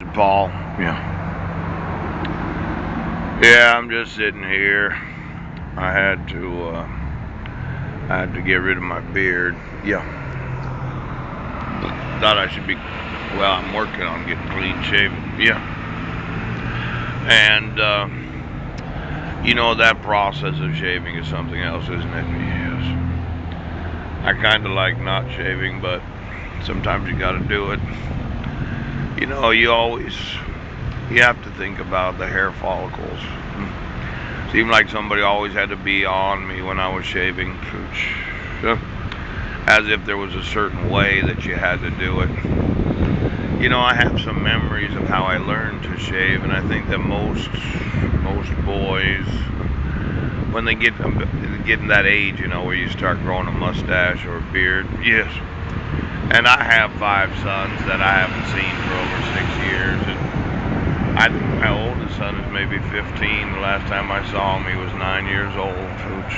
Paul. Yeah. Yeah, I'm just sitting here. I had to get rid of my beard. Yeah. Thought I should be. Well, I'm working on getting clean shaven. Yeah. And that process of shaving is something else, isn't it? Yes. I kind of like not shaving, but sometimes you got to do it. You have to think about the hair follicles. Seemed like somebody always had to be on me when I was shaving, as if there was a certain way that you had to do it. I have some memories of how I learned to shave, and I think that most boys, when they get in that age, where you start growing a mustache or a beard, yes. And I have 5 sons that I haven't seen for over 6 years, and I think my oldest son is maybe 15. The last time I saw him, he was 9 years old. Which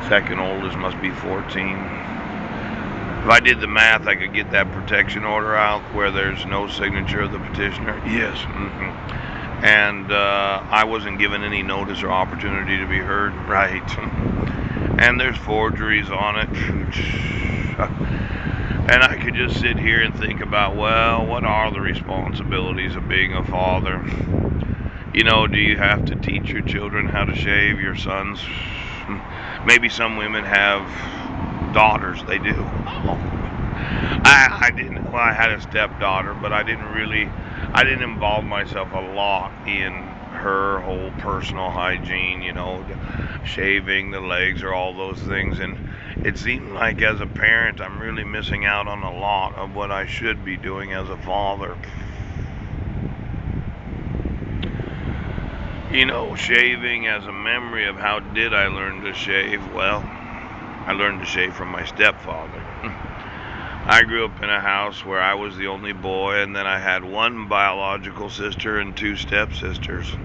second oldest must be 14. If I did the math, I could get that protection order out where there's no signature of the petitioner. Yes. And I wasn't given any notice or opportunity to be heard. Right. And there's forgeries on it. And I could just sit here and think about, well, what are the responsibilities of being a father? Do you have to teach your children how to shave, your sons? Maybe some women have daughters, they do. I didn't. Well, I had a stepdaughter, but I didn't involve myself a lot in her whole personal hygiene, shaving the legs or all those things. And it seemed like as a parent, I'm really missing out on a lot of what I should be doing as a father. Shaving as a memory of how did I learn to shave? Well, I learned to shave from my stepfather. I grew up in a house where I was the only boy, and then I had one biological sister and 2 stepsisters.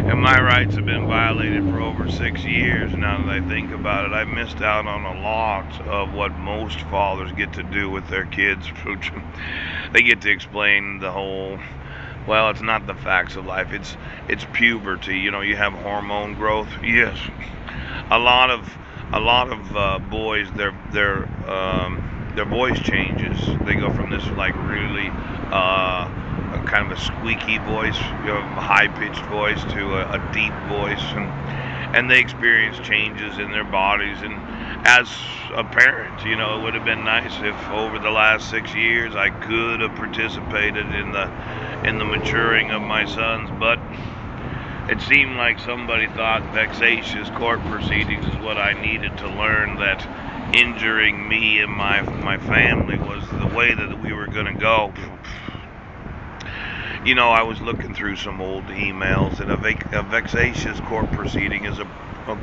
And my rights have been violated for over 6 years. Now that I think about it, I missed out on a lot of what most fathers get to do with their kids. They get to explain the whole, well, it's not the facts of life. It's puberty. You have hormone growth. Yes, a lot of boys, their voice changes. They go from this like really kind of a squeaky voice, a high pitched voice, to a deep voice, and they experience changes in their bodies. And as a parent, it would have been nice if over the last 6 years I could have participated in the maturing of my sons, but it seemed like somebody thought vexatious court proceedings is what I needed to learn, that injuring me and my family was the way that we were going to go. I was looking through some old emails, and a vexatious court proceeding is a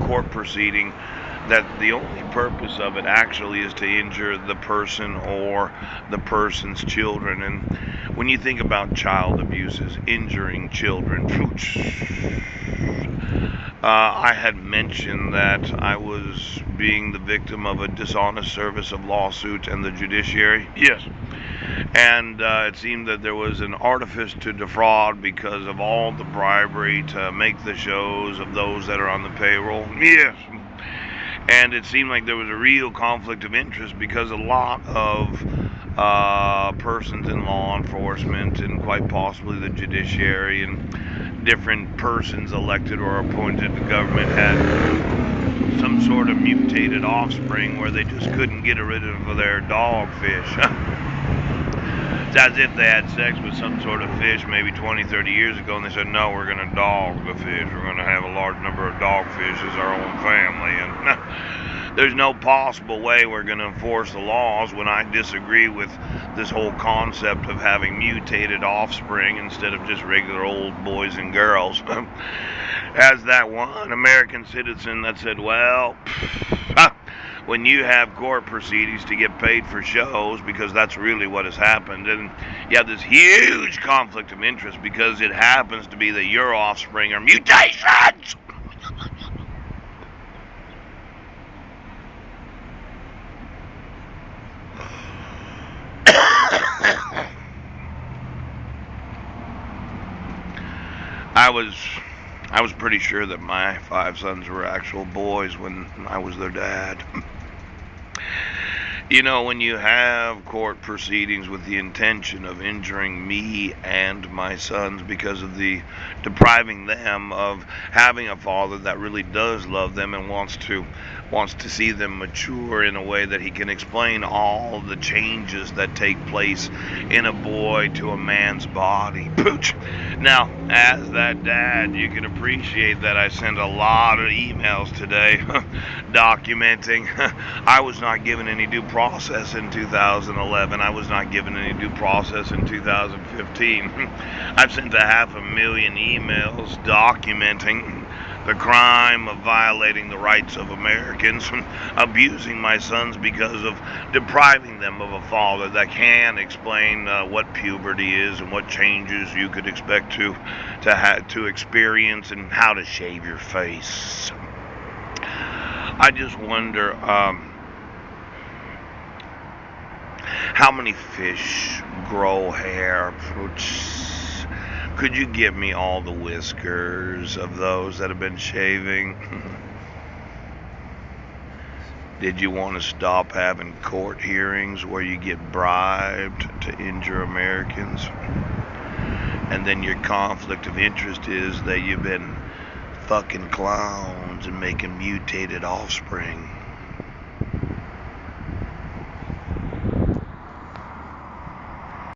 court proceeding that the only purpose of it actually is to injure the person or the person's children. And when you think about child abuses, injuring children, I had mentioned that I was being the victim of a dishonest service of lawsuit and the judiciary. Yes. And it seemed that there was an artifice to defraud because of all the bribery to make the shows of those that are on the payroll. Yes. And it seemed like there was a real conflict of interest because a lot of persons in law enforcement and quite possibly the judiciary and different persons elected or appointed to government had some sort of mutated offspring where they just couldn't get rid of their dogfish. It's as if they had sex with some sort of fish maybe 20, 30 years ago, and they said, no, we're going to dog the fish. We're going to have a large number of dogfish as our own family. And there's no possible way we're going to enforce the laws when I disagree with this whole concept of having mutated offspring instead of just regular old boys and girls. As that one American citizen that said, well, when you have court proceedings to get paid for shows, because that's really what has happened, and you have this huge conflict of interest because it happens to be that your offspring are mutations. I was I was pretty sure that my 5 sons were actual boys when I was their dad. You know, when you have court proceedings with the intention of injuring me and my sons because of the depriving them of having a father that really does love them and wants to see them mature in a way that he can explain all the changes that take place in a boy to a man's body. Pooch. Now, as that dad, you can appreciate that I sent a lot of emails today documenting I was not given any due process in 2011. I was not given any due process in 2015. I've sent 500,000 emails documenting the crime of violating the rights of Americans, abusing my sons because of depriving them of a father that can explain what puberty is and what changes you could expect to experience and how to shave your face. I just wonder how many fish grow hair. Could you give me all the whiskers of those that have been shaving? Did you want to stop having court hearings where you get bribed to injure Americans? And then your conflict of interest is that you've been fucking clowns and making mutated offspring.